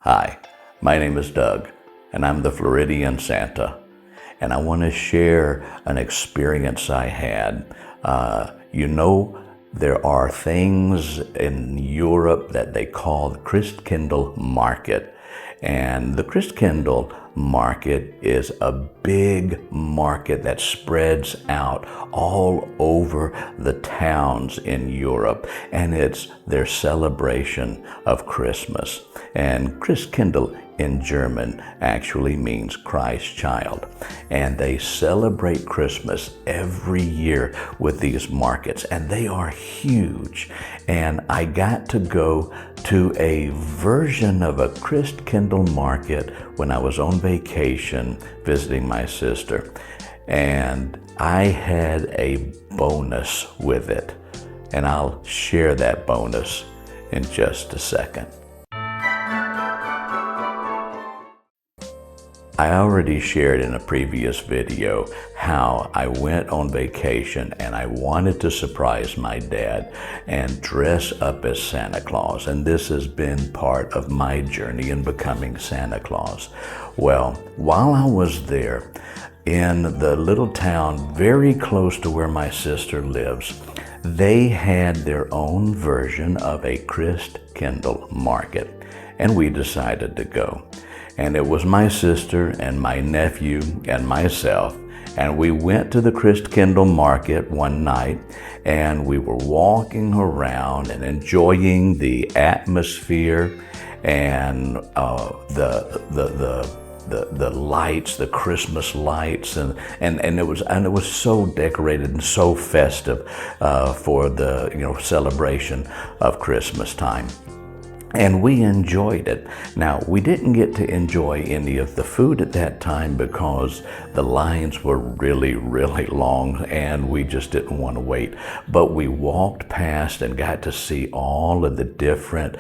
Hi, my name is Doug, and I'm the Floridian Santa, and I want to share an experience I had. There are things in Europe that they call the ChristKindl Market, and the ChristKindl Market is a big market that spreads out all over the towns in Europe, and it's their celebration of Christmas. And Christkindl in German actually means Christ child. And they celebrate Christmas every year with these markets, and they are huge. And I got to go to a version of a Christkindl Market when I was on vacation visiting my sister. And I had a bonus with it. And I'll share that bonus in just a second. I already shared in a previous video how I went on vacation and I wanted to surprise my dad and dress up as Santa Claus. And this has been part of my journey in becoming Santa Claus. Well, while I was there in the little town very close to where my sister lives, they had their own version of a ChristKindl Market, and we decided to go. And it was my sister and my nephew and myself. And we went to the ChristKindl Market one night, and we were walking around and enjoying the atmosphere and the lights, the Christmas lights, and it was so decorated and so festive for the celebration of Christmas time. And we enjoyed it. Now, we didn't get to enjoy any of the food at that time because the lines were really, really long and we just didn't want to wait. But we walked past and got to see all of the different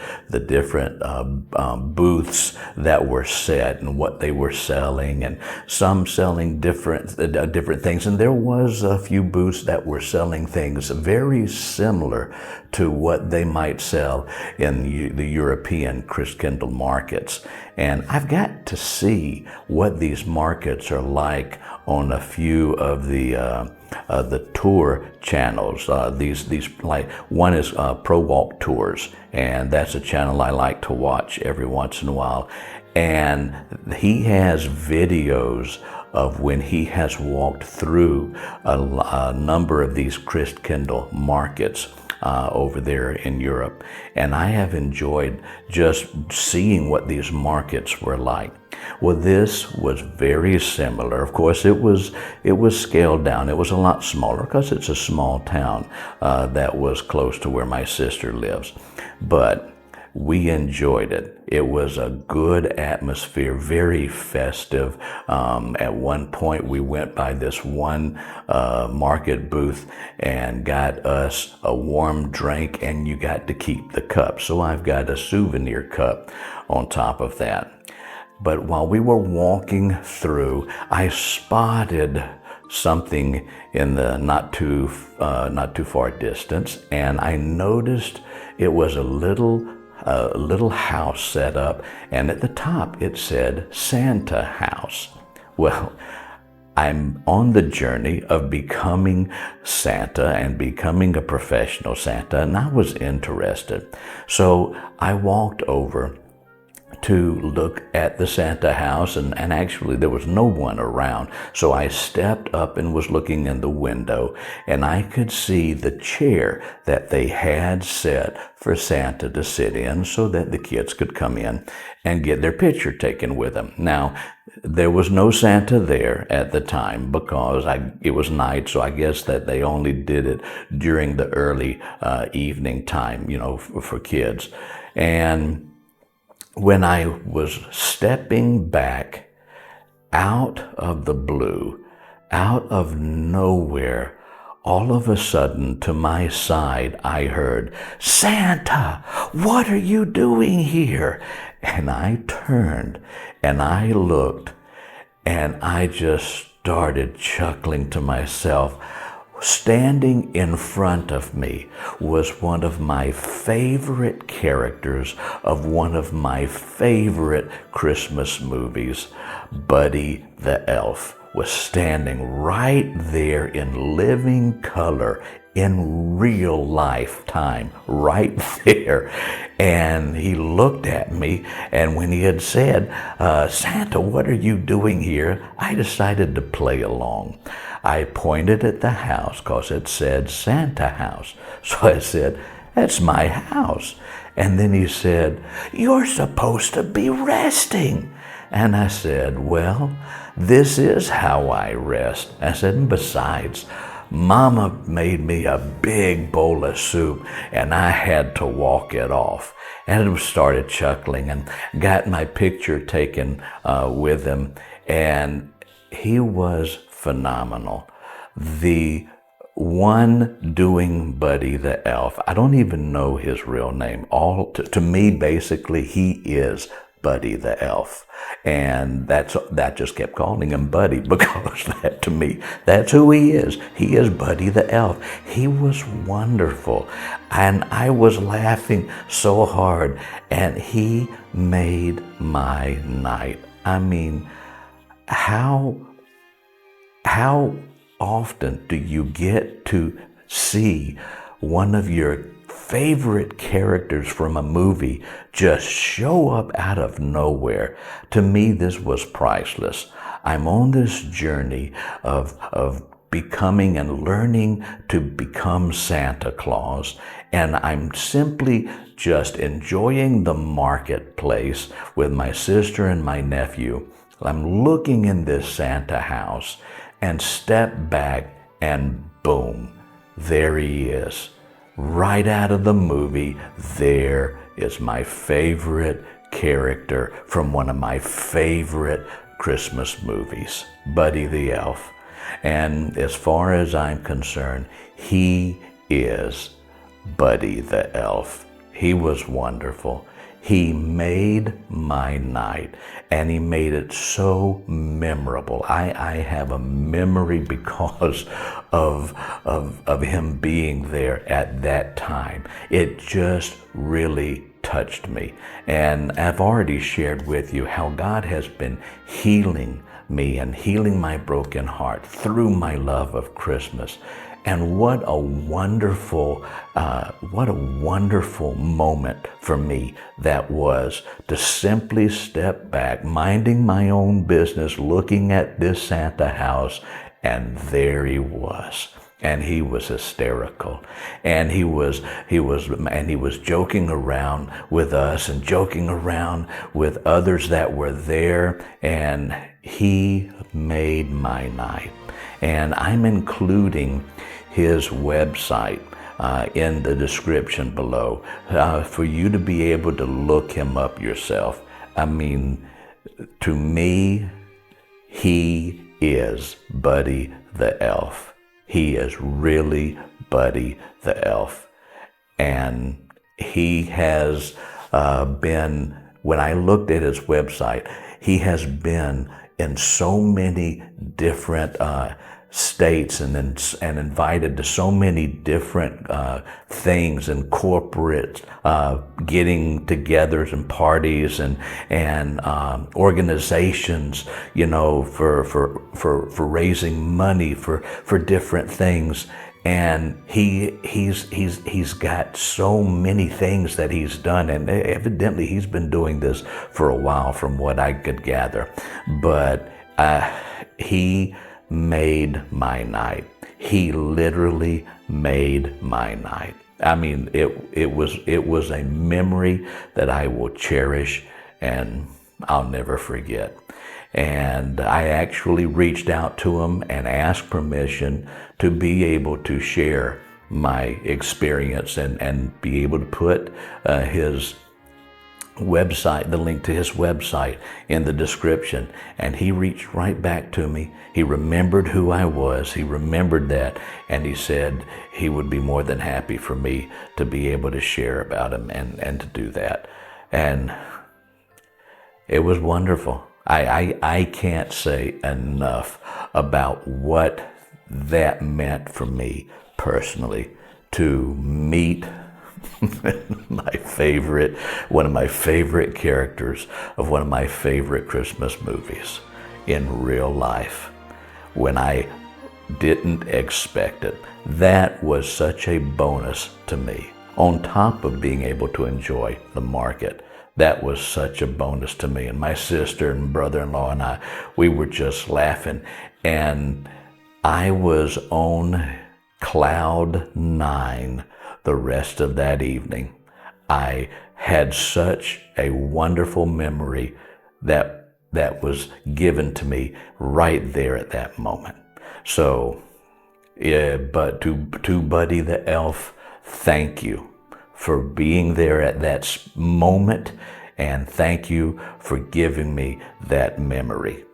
booths that were set and what they were selling, and some selling different things. And there was a few booths that were selling things very similar to what they might sell in the European ChristKindl markets. And I've got to see what these markets are like on a few of the tour channels. These like one is Pro Walk Tours, and that's a channel I like to watch every once in a while. And he has videos of when he has walked through a number of these ChristKindl markets over there in Europe. And I have enjoyed just seeing what these markets were like. Well, this was very similar. Of course, it was scaled down. It was a lot smaller because it's a small town that was close to where my sister lives. But we enjoyed it. It was a good atmosphere, very festive. At one point, we went by this one market booth and got us a warm drink, and you got to keep the cup. So I've got a souvenir cup on top of that. But while we were walking through, I spotted something in the not too far distance, and I noticed it was a little house set up, and at the top it said Santa House. Well, I'm on the journey of becoming Santa and becoming a professional Santa, and I was interested. So I walked over to look at the Santa house, and actually there was no one around. So I stepped up and was looking in the window, and I could see the chair that they had set for Santa to sit in so that the kids could come in and get their picture taken with him. Now, there was no Santa there at the time because it was night, so I guess that they only did it during the early evening time, for kids. And when I was stepping back, out of the blue, out of nowhere, all of a sudden to my side, I heard, "Santa, what are you doing here?" And I turned and I looked, and I just started chuckling to myself. Standing in front of me was one of my favorite characters of one of my favorite Christmas movies. Buddy the Elf was standing right there in living color, in real life time, right there. And he looked at me, and when he had said, Santa, what are you doing here? I decided to play along. I pointed at the house because it said Santa house. So I said, that's my house. And then he said, you're supposed to be resting. And I said, well, this is how I rest. I said, and besides, Mama made me a big bowl of soup and I had to walk it off. And I started chuckling and got my picture taken with him. And he was phenomenal. The one doing Buddy the Elf, I don't even know his real name. To me, basically, he is Buddy the Elf. And that just kept calling him Buddy because that to me, that's who he is. He is Buddy the Elf. He was wonderful. And I was laughing so hard and he made my night. I mean, how often do you get to see one of your favorite characters from a movie just show up out of nowhere? To me, this was priceless. I'm on this journey of becoming and learning to become Santa Claus, and I'm simply just enjoying the marketplace with my sister and my nephew. I'm looking in this Santa house and step back and boom, there he is. Right out of the movie, there is my favorite character from one of my favorite Christmas movies, Buddy the Elf. And as far as I'm concerned, he is Buddy the Elf. He was wonderful. He made my night, and he made it so memorable. I have a memory because of him being there at that time. It just really touched me. And I've already shared with you how God has been healing me and healing my broken heart through my love of Christmas. And what a wonderful moment for me that was, to simply step back, minding my own business, looking at this Santa house, and there he was. And he was hysterical, and he was joking around with us and joking around with others that were there, and he made my night. And I'm including his website in the description below for you to be able to look him up yourself. I mean, to me, he is Buddy the Elf. He is really Buddy the Elf. And he has been, when I looked at his website, he has been in so many different states and invited to so many different things and corporate getting togethers and parties and organizations, you know, for raising money for different things. And he's got so many things that he's done, and evidently he's been doing this for a while from what I could gather. But he made my night. He literally made my night. I mean, it was a memory that I will cherish and I'll never forget. And I actually reached out to him and asked permission to be able to share my experience and be able to put his website, the link to his website, in the description. And he reached right back to me. He remembered who I was. He remembered that. And he said he would be more than happy for me to be able to share about him and to do that. And it was wonderful. I can't say enough about what that meant for me personally to meet one of my favorite characters of one of my favorite Christmas movies in real life when I didn't expect it. That was such a bonus to me. On top of being able to enjoy the market, that was such a bonus to me. And my sister and brother-in-law and I, we were just laughing. And I was on cloud nine the rest of that evening. I had such a wonderful memory that was given to me right there at that moment. So, yeah, but to Buddy the Elf, thank you for being there at that moment, and thank you for giving me that memory.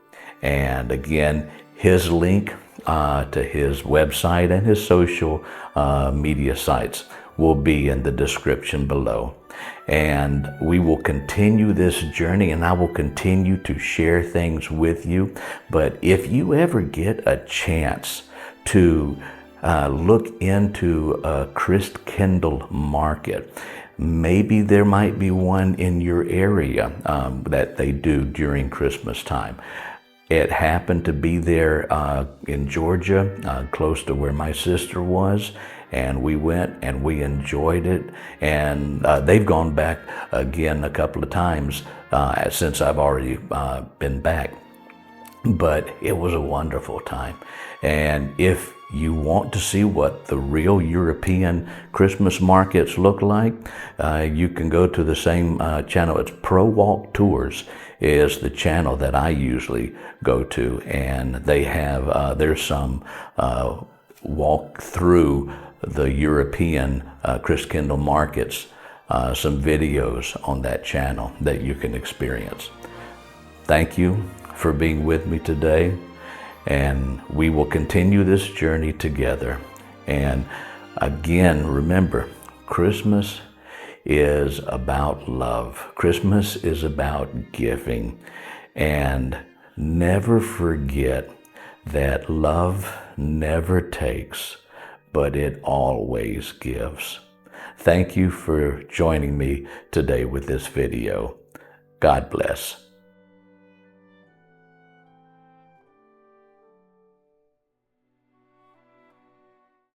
And again, his link to his website and his social media sites will be in the description below. And we will continue this journey, and I will continue to share things with you. But if you ever get a chance to look into a ChristKindl Market, maybe there might be one in your area that they do during Christmas time. It happened to be there in Georgia, close to where my sister was, and we went and we enjoyed it. And they've gone back again a couple of times since I've already been back. But it was a wonderful time. And if you want to see what the real European Christmas markets look like, you can go to the same channel. It's Pro Walk Tours is the channel that I usually go to, and they have there's some walk through the European ChristKindl markets, some videos on that channel that you can experience. Thank you for being with me today, and we will continue this journey together. And again, remember, Christmas is about love. Christmas is about giving. And never forget that love never takes, but it always gives. Thank you for joining me today with this video. God bless.